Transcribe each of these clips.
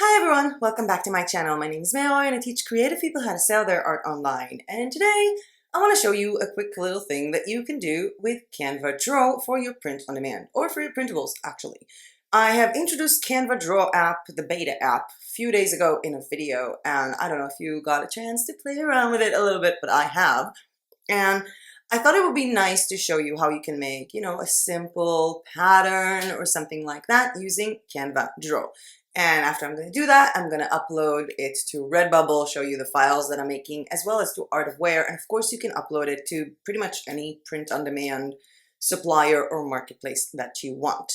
Hi everyone, welcome back to my channel. My name is Mayoy and I teach creative people how to sell their art online. And today I want to show you a quick little thing that you can do with Canva Draw for your print on demand, or for your printables actually. I have introduced Canva Draw App, the beta app, a few days ago in a video, and I don't know if you got a chance to play around with it a little bit, but I have. And I thought it would be nice to show you how you can make, a simple pattern or something like that using Canva Draw. And after I'm going to do that, I'm going to upload it to RedBubble, show you the files that I'm making, as well as to Art of Wear. And of course, you can upload it to pretty much any print-on-demand supplier or marketplace that you want.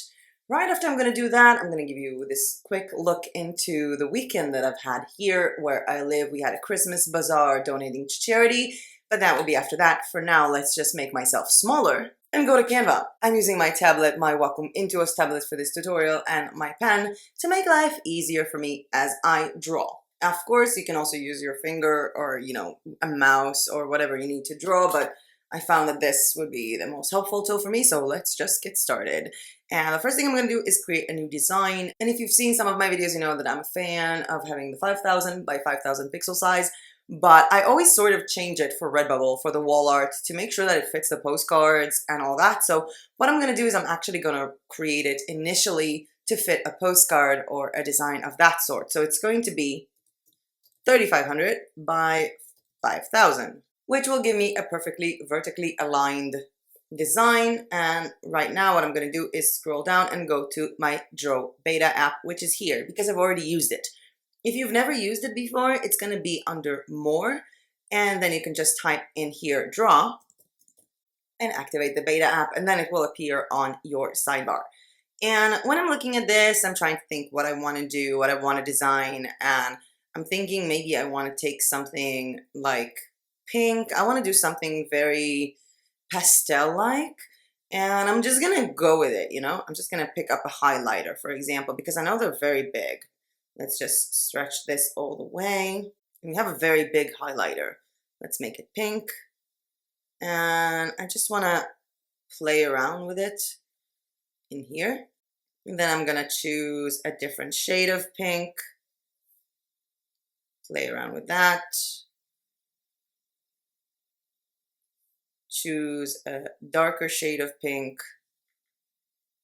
Right after I'm going to do that, I'm going to give you this quick look into the weekend that I've had here where I live. We had a Christmas bazaar donating to charity, but that will be after that. For now, let's just make myself smaller and go to Canva. I'm using my tablet, my Wacom Intuos tablet for this tutorial, and my pen to make life easier for me as I draw. Of course, you can also use your finger or, a mouse or whatever you need to draw, but I found that this would be the most helpful tool for me, so let's just get started. And the first thing I'm going to do is create a new design. And if you've seen some of my videos, you know that I'm a fan of having the 5000 by 5000 pixel size. But I always sort of change it for RedBubble, for the wall art, to make sure that it fits the postcards and all that. So what I'm going to do is I'm actually going to create it initially to fit a postcard or a design of that sort. So it's going to be 3500 by 5000, which will give me a perfectly vertically aligned design. And right now what I'm going to do is scroll down and go to my Draw beta app, which is here because I've already used it. If you've never used it before, it's going to be under More, and then you can just type in here Draw and activate the beta app, and then it will appear on your sidebar. And when I'm looking at this, I'm trying to think what I want to do, what I want to design, and I'm thinking maybe I want to take something like pink. I want to do something very pastel-like, and I'm just going to go with it, I'm just going to pick up a highlighter, for example, because I know they're very big. Let's just stretch this all the way. And we have a very big highlighter. Let's make it pink. And I just want to play around with it in here. And then I'm going to choose a different shade of pink. Play around with that. Choose a darker shade of pink.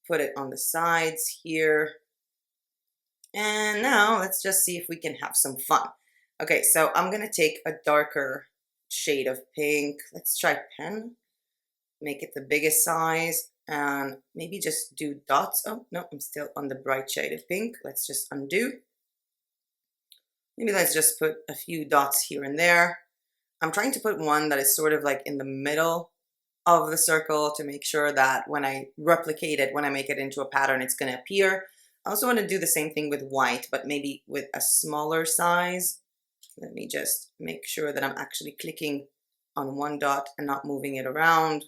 Put it on the sides here. And now let's just see if we can have some fun. Okay, so I'm gonna take a darker shade of pink. Let's try pen. Make it the biggest size and maybe just do dots. Oh, no, I'm still on the bright shade of pink. Let's just undo. Maybe let's just put a few dots here and there. I'm trying to put one that is sort of like in the middle of the circle to make sure that when I replicate it, when I make it into a pattern, it's gonna appear. I also want to do the same thing with white, but maybe with a smaller size. Let me just make sure that I'm actually clicking on one dot and not moving it around.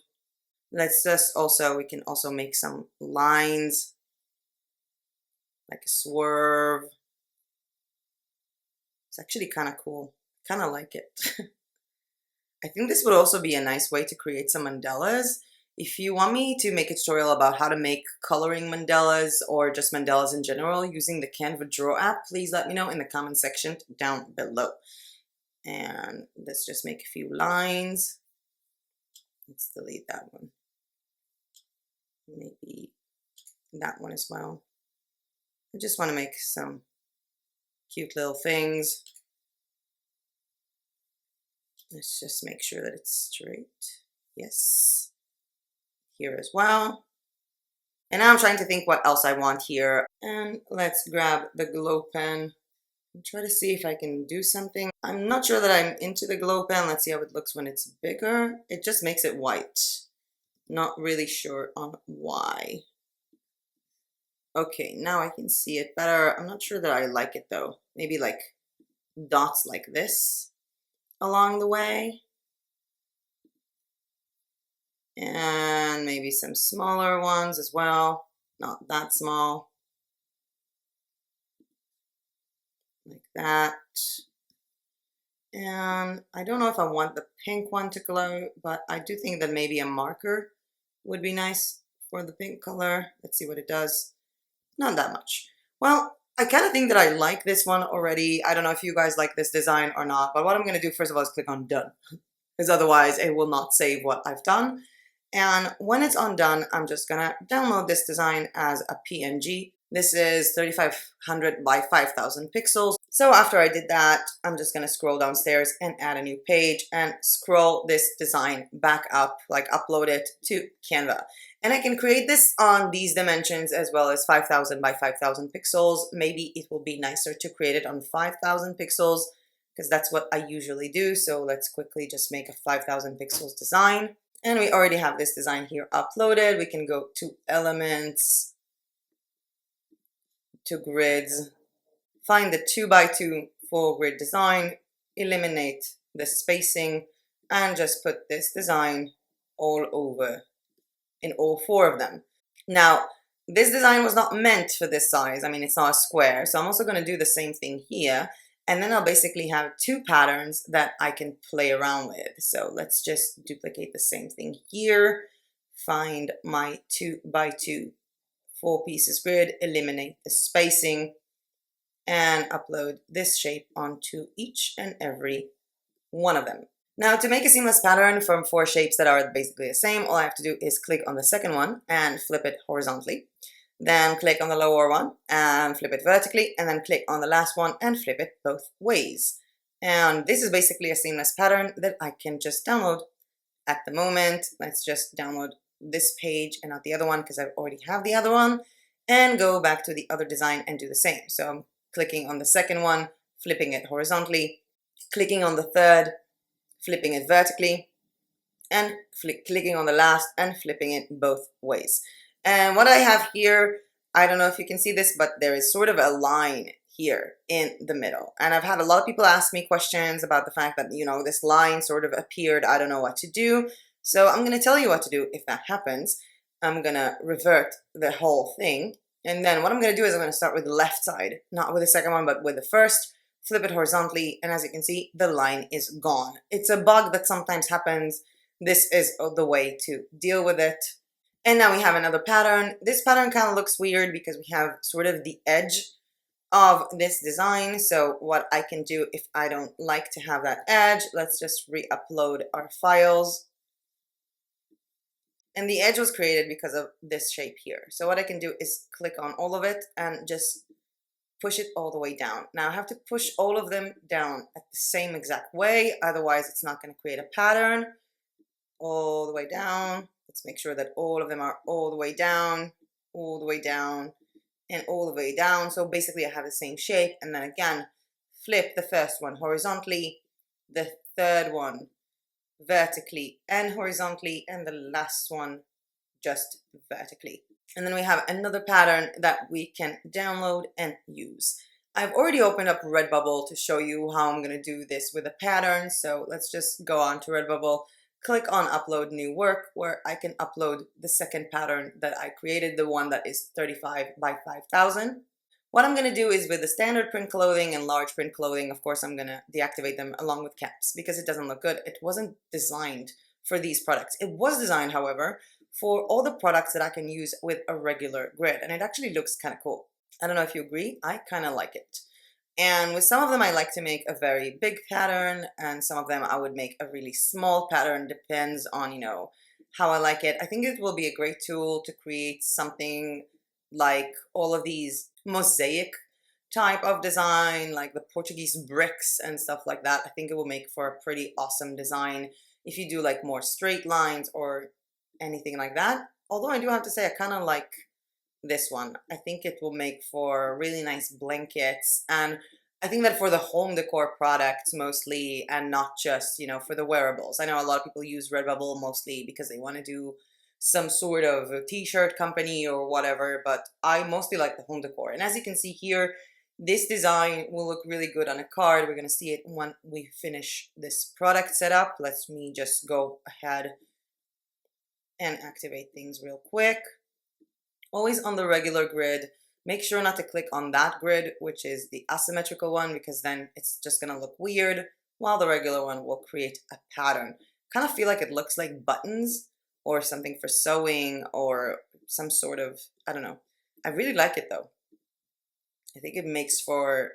Let's just we can also make some lines, like a swerve. It's actually kind of cool. Kind of like it. I think this would also be a nice way to create some mandalas. If you want me to make a tutorial about how to make coloring mandalas or just mandalas in general using the Canva Draw app, please let me know in the comment section down below. And let's just make a few lines. Let's delete that one. Maybe that one as well. I just want to make some cute little things. Let's just make sure that it's straight. Yes. Here as well. And now I'm trying to think what else I want here. And let's grab the glow pen and try to see if I can do something. I'm not sure that I'm into the glow pen. Let's see how it looks when it's bigger. It just makes it white. Not really sure on why. Okay, now I can see it better. I'm not sure that I like it though. Maybe like dots like this along the way. And maybe some smaller ones as well, not that small, like that. And I don't know if I want the pink one to glow, but I do think that maybe a marker would be nice for the pink color. Let's see what it does. Not that much. Well, I kind of think that I like this one already. I don't know if you guys like this design or not, but what I'm going to do first of all is click on done, because otherwise it will not save what I've done. And when it's undone, I'm just going to download this design as a PNG. This is 3500 by 5000 pixels. So after I did that, I'm just going to scroll downstairs and add a new page and scroll this design back up, like upload it to Canva. And I can create this on these dimensions as well as 5000 by 5000 pixels. Maybe it will be nicer to create it on 5000 pixels because that's what I usually do. So let's quickly just make a 5000 pixels design. And we already have this design here uploaded. We can go to elements, to grids, find the 2x2 full grid design, eliminate the spacing, and just put this design all over in all 4 of them. Now, this design was not meant for this size. I mean, it's not a square. So I'm also going to do the same thing here. And then I'll basically have 2 patterns that I can play around with. So let's just duplicate the same thing here. Find my 2x2 4 pieces grid, eliminate the spacing, and upload this shape onto each and every one of them. Now, to make a seamless pattern from 4 shapes that are basically the same, all I have to do is click on the second one and flip it horizontally. Then click on the lower one and flip it vertically, and then click on the last one and flip it both ways. And this is basically a seamless pattern that I can just download at the moment. Let's just download this page and not the other one because I already have the other one, and go back to the other design and do the same. So I'm clicking on the second one, flipping it horizontally, clicking on the third, flipping it vertically, and clicking on the last and flipping it both ways. And what I have here, I don't know if you can see this, but there is sort of a line here in the middle. And I've had a lot of people ask me questions about the fact that, this line sort of appeared. I don't know what to do. So I'm going to tell you what to do if that happens. I'm going to revert the whole thing. And then what I'm going to do is I'm going to start with the left side, not with the second one, but with the first. Flip it horizontally, and as you can see, the line is gone. It's a bug that sometimes happens. This is the way to deal with it. And now we have another pattern. This pattern kind of looks weird because we have sort of the edge of this design. So what I can do if I don't like to have that edge, let's just re-upload our files. And the edge was created because of this shape here. So what I can do is click on all of it and just push it all the way down. Now I have to push all of them down at the same exact way, otherwise it's not going to create a pattern. All the way down. Let's make sure that all of them are all the way down, all the way down, and all the way down. So basically I have the same shape, and then again, flip the first one horizontally, the third one vertically and horizontally, and the last one just vertically. And then we have another pattern that we can download and use. I've already opened up RedBubble to show you how I'm going to do this with a pattern. So let's just go on to RedBubble, click on upload new work, where I can upload the second pattern that I created, the one that is 35 by 5000. What I'm going to do is with the standard print clothing and large print clothing, of course, I'm going to deactivate them along with caps because it doesn't look good. It wasn't designed for these products. It was designed, however, for all the products that I can use with a regular grid, and it actually looks kind of cool. I don't know if you agree, I kind of like it. And with some of them I like to make a very big pattern, and some of them I would make a really small pattern, depends on, how I like it. I think it will be a great tool to create something like all of these mosaic type of design, like the Portuguese bricks and stuff like that. I think it will make for a pretty awesome design if you do like more straight lines or anything like that. Although I do have to say I kind of like this one. I think it will make for really nice blankets, and I think that for the home decor products mostly, and not just, for the wearables. I know a lot of people use RedBubble mostly because they want to do some sort of a t-shirt company or whatever, but I mostly like the home decor. And as you can see here, this design will look really good on a card. We're going to see it when we finish this product setup. Let me just go ahead and activate things real quick. Always on the regular grid. Make sure not to click on that grid, which is the asymmetrical one, because then it's just going to look weird, while the regular one will create a pattern. Kind of feel like it looks like buttons or something for sewing or some sort of, I don't know. I really like it though. I think it makes for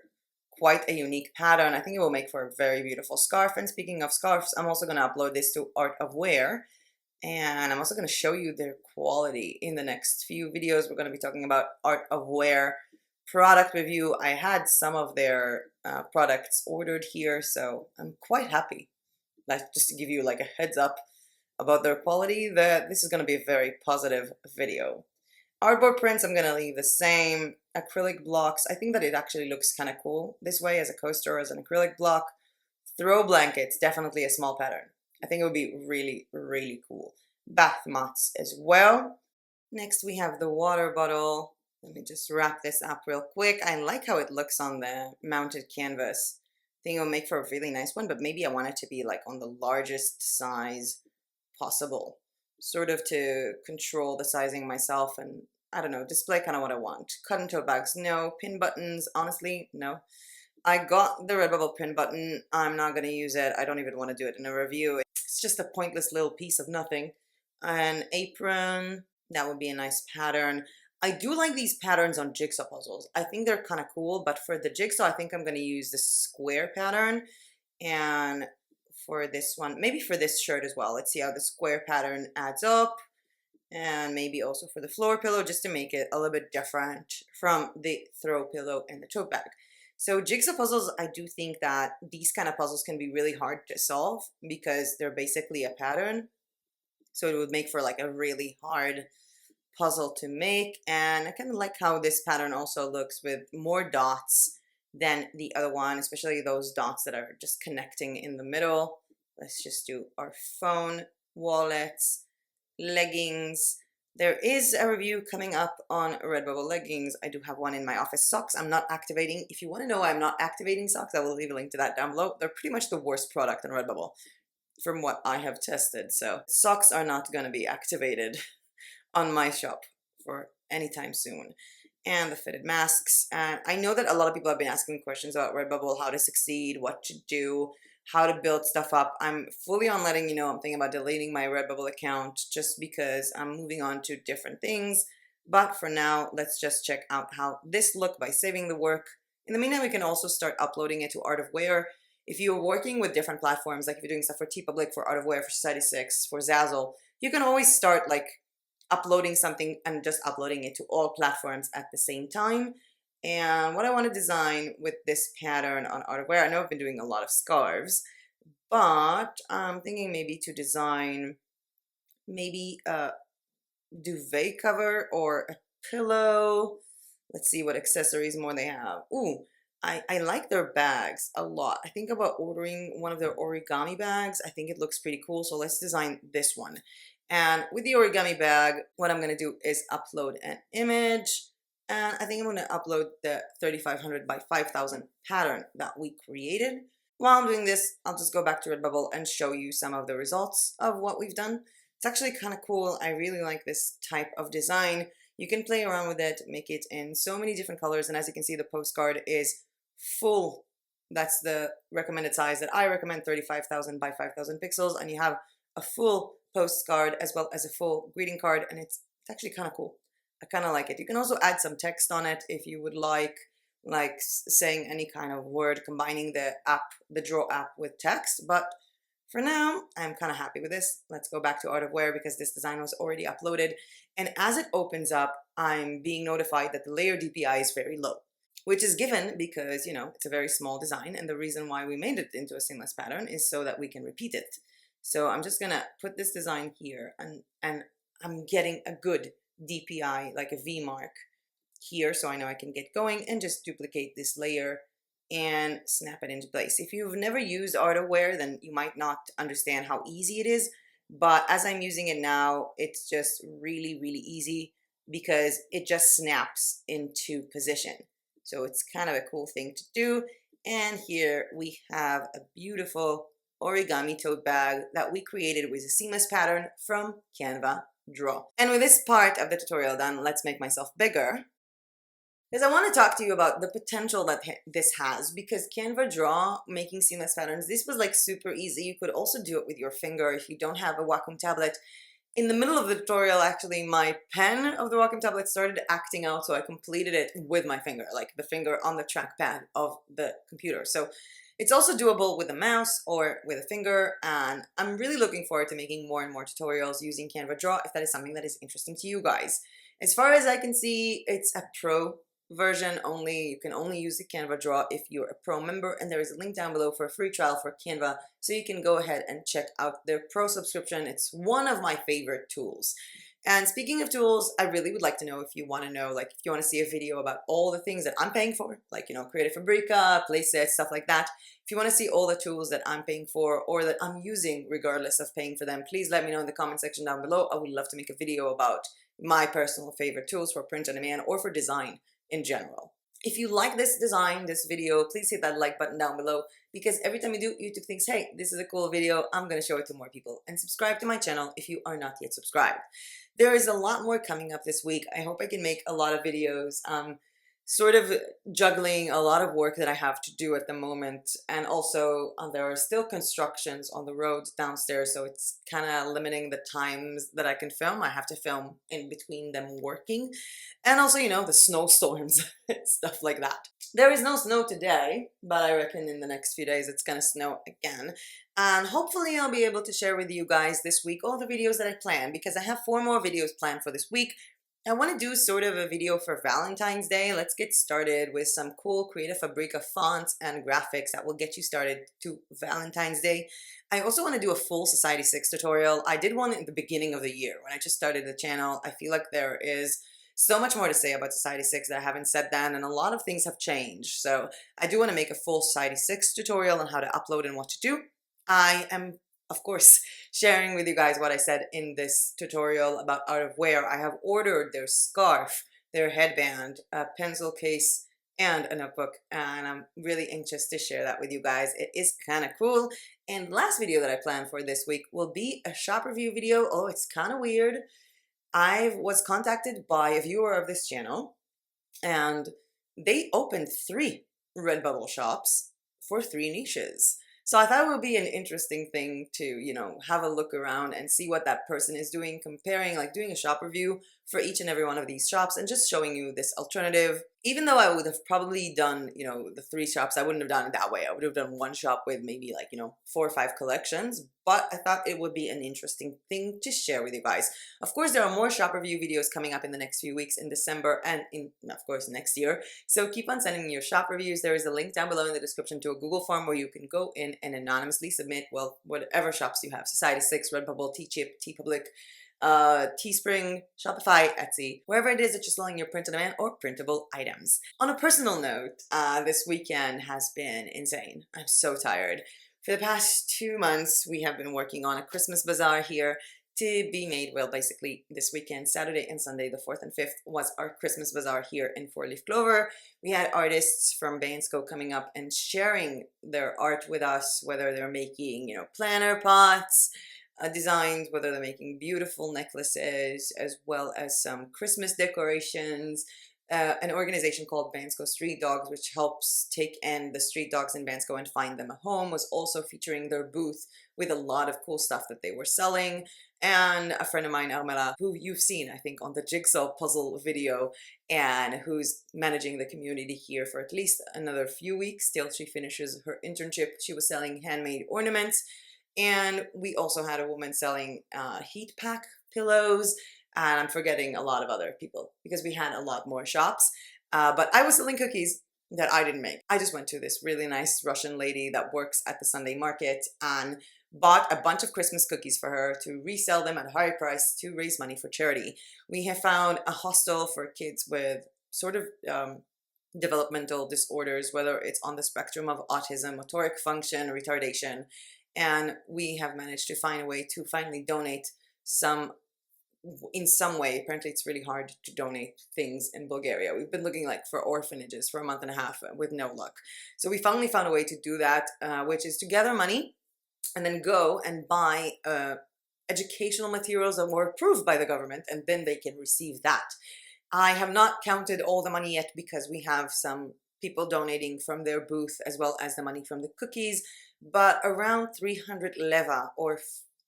quite a unique pattern. I think it will make for a very beautiful scarf. And speaking of scarves, I'm also going to upload this to Art of Wear. And I'm also going to show you their quality in the next few videos. We're going to be talking about Art of Wear product review. I had some of their products ordered here, so I'm quite happy. Like, just to give you like a heads up about their quality, that this is going to be a very positive video. Artboard prints, I'm going to leave the same. Acrylic blocks, I think that it actually looks kind of cool this way as a coaster, as an acrylic block. Throw blankets, definitely a small pattern. I think it would be really, really cool. Bath mats as well. Next we have the water bottle. Let me just wrap this up real quick. I like how it looks on the mounted canvas. I think it'll make for a really nice one, but maybe I want it to be like on the largest size possible. Sort of to control the sizing myself and, I don't know, display kind of what I want. Cut and tote bags, no. Pin buttons, honestly, no. I got the RedBubble pin button. I'm not going to use it. I don't even want to do it in a review. It's just a pointless little piece of nothing. An apron, that would be a nice pattern. I do like these patterns on jigsaw puzzles. I think they're kind of cool, but for the jigsaw, I think I'm going to use the square pattern. And for this one, maybe for this shirt as well. Let's see how the square pattern adds up. And maybe also for the floor pillow, just to make it a little bit different from the throw pillow and the tote bag. So jigsaw puzzles, I do think that these kind of puzzles can be really hard to solve because they're basically a pattern. So it would make for like a really hard puzzle to make. And I kind of like how this pattern also looks with more dots than the other one, especially those dots that are just connecting in the middle. Let's just do our phone, wallets, leggings. There is a review coming up on RedBubble leggings. I do have one in my office. Socks I'm not activating. If you want to know why I'm not activating socks, I will leave a link to that down below. They're pretty much the worst product on RedBubble from what I have tested. So socks are not going to be activated on my shop for anytime soon. And the fitted masks. And I know that a lot of people have been asking me questions about RedBubble, how to succeed, what to do, how to build stuff up. I'm fully on letting you know I'm thinking about deleting my RedBubble account just because I'm moving on to different things. But for now, let's just check out how this look by saving the work. In the meantime, we can also start uploading it to Art of Wear. If you're working with different platforms, like if you're doing stuff for TeePublic, for Art of Wear, for Society6, for Zazzle, you can always start like uploading something and just uploading it to all platforms at the same time. And what I want to design with this pattern on Art of Wear, I know I've been doing a lot of scarves, but I'm thinking maybe to design maybe a duvet cover or a pillow. Let's see what accessories more they have. Ooh, I like their bags a lot. I think about ordering one of their origami bags. I think it looks pretty cool, so let's design this one. And with the origami bag, what I'm going to do is upload an image. And I think I'm going to upload the 3500 by 5000 pattern that we created. While I'm doing this, I'll just go back to RedBubble and show you some of the results of what we've done. It's actually kind of cool. I really like this type of design. You can play around with it, make it in so many different colors. And as you can see, the postcard is full. That's the recommended size that I recommend, 35,000 by 5,000 pixels. And you have a full postcard as well as a full greeting card. And it's actually kind of cool. I kind of like it. You can also add some text on it if you would like saying any kind of word, combining the app, the Draw app with text. But for now, I'm kind of happy with this. Let's go back to Art of Wear because this design was already uploaded. And as it opens up, I'm being notified that the layer DPI is very low, which is given because, you know, it's a very small design. And the reason why we made it into a seamless pattern is so that we can repeat it. So I'm just going to put this design here and I'm getting a good DPI, like a V mark here, so I know I can get going and just duplicate this layer and snap it into place. If you've never used Art of Wear, then you might not understand how easy it is, but as I'm using it now, it's just really, really easy because it just snaps into position. So it's kind of a cool thing to do. And here we have a beautiful origami tote bag that we created with a seamless pattern from Canva Draw. And with this part of the tutorial done, let's make myself bigger, because I want to talk to you about the potential that this has, because Canva Draw, making seamless patterns, this was like super easy. You could also do it with your finger if you don't have a Wacom tablet. In the middle of the tutorial, actually, my pen of the Wacom tablet started acting out, so I completed it with my finger, like the finger on the trackpad of the computer. So it's also doable with a mouse or with a finger, and I'm really looking forward to making more and more tutorials using Canva Draw if that is something that is interesting to you guys. As far as I can see, it's a pro version only. You can only use the Canva Draw if you're a pro member, and there is a link down below for a free trial for Canva, so you can go ahead and check out their pro subscription. It's one of my favorite tools. And speaking of tools, I really would like to know if you want to know, like, if you want to see a video about all the things that I'm paying for, like, Creative Fabrica, playsets, stuff like that. If you want to see all the tools that I'm paying for or that I'm using regardless of paying for them, please let me know in the comment section down below. I would love to make a video about my personal favorite tools for print on demand or for design in general. If you like this design, this video, please hit that like button down below, because every time you do, YouTube thinks, hey, this is a cool video, I'm going to show it to more people. And subscribe to my channel if you are not yet subscribed. There is a lot more coming up this week. I hope I can make a lot of videos, sort of juggling a lot of work that I have to do at the moment. And also there are still constructions on the roads downstairs, so it's kind of limiting the times that I can film. I have to film in between them working. And also, the snowstorms, stuff like that. There is no snow today, but I reckon in the next few days it's gonna snow again. And hopefully I'll be able to share with you guys this week all the videos that I plan, because I have 4 more videos planned for this week. I want to do sort of a video for Valentine's Day. Let's get started with some cool Creative Fabrica fonts and graphics that will get you started to Valentine's Day. I also want to do a full Society 6 tutorial. I did one in the beginning of the year when I just started the channel. I feel like there is so much more to say about Society 6 that I haven't said then, and a lot of things have changed. So I do want to make a full Society 6 tutorial on how to upload and what to do. I am, of course, sharing with you guys what I said in this tutorial about Out of Wear. I have ordered their scarf, their headband, a pencil case, and a notebook, and I'm really anxious to share that with you guys. It is kind of cool. And the last video that I planned for this week will be a shop review video. Oh, it's kind of weird. I was contacted by a viewer of this channel, and they opened 3 RedBubble shops for 3 niches. So I thought it would be an interesting thing to, have a look around and see what that person is doing, comparing, like doing a shop review for each and every one of these shops and just showing you this alternative. Even though I would have probably done, the 3 shops, I wouldn't have done it that way. I would have done one shop with maybe 4 or 5 collections, but I thought it would be an interesting thing to share with you guys. Of course, there are more shop review videos coming up in the next few weeks in December and of course, next year. So keep on sending me your shop reviews. There is a link down below in the description to a Google form where you can go in and anonymously submit, well, whatever shops you have: Society 6, RedBubble, Teachip, TeePublic, Teespring, Shopify, Etsy, wherever it is that you're selling your print-on-demand or printable items. On a personal note, this weekend has been insane. I'm so tired. For the past 2 months, we have been working on a Christmas bazaar here to be made. Well, basically this weekend, Saturday and Sunday, the 4th and 5th, was our Christmas bazaar here in 4-Leaf Clover. We had artists from Bansko coming up and sharing their art with us, whether they're making, planter pots, designs, whether they're making beautiful necklaces, as well as some Christmas decorations. An organization called Bansko Street Dogs, which helps take in the street dogs in Bansko and find them a home, was also featuring their booth with a lot of cool stuff that they were selling. And a friend of mine, Armela, who you've seen, I think, on the jigsaw puzzle video, and who's managing the community here for at least another few weeks till she finishes her internship. She was selling handmade ornaments. And we also had a woman selling heat pack pillows, and I'm forgetting a lot of other people because we had a lot more shops. But I was selling cookies that I didn't make. I just went to this really nice Russian lady that works at the Sunday market and bought a bunch of Christmas cookies for her to resell them at a higher price to raise money for charity. We have found a hostel for kids with sort of developmental disorders, whether it's on the spectrum of autism, motoric function, retardation. And we have managed to find a way to finally donate some in some way. Apparently it's really hard to donate things in Bulgaria. We've been looking for orphanages for a month and a half with no luck. So we finally found a way to do that, which is to gather money and then go and buy educational materials that were approved by the government, and then they can receive that. I have not counted all the money yet because we have some people donating from their booth as well as the money from the cookies, but around 300 leva or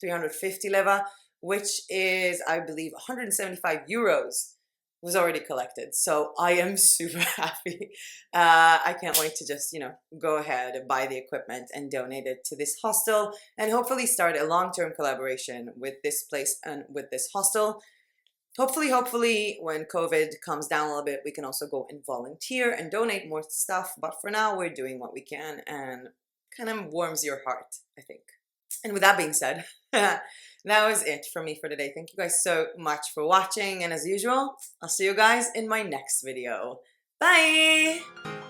350 leva which is, I believe, 175 euros was already collected. So I am super happy. I can't wait to just, go ahead and buy the equipment and donate it to this hostel, and hopefully start a long-term collaboration with this place and with this hostel. Hopefully, when COVID comes down a little bit, we can also go and volunteer and donate more stuff. But for now, we're doing what we can, and kind of warms your heart, I think. And with that being said, that was it for me for today. Thank you guys so much for watching. And as usual, I'll see you guys in my next video. Bye!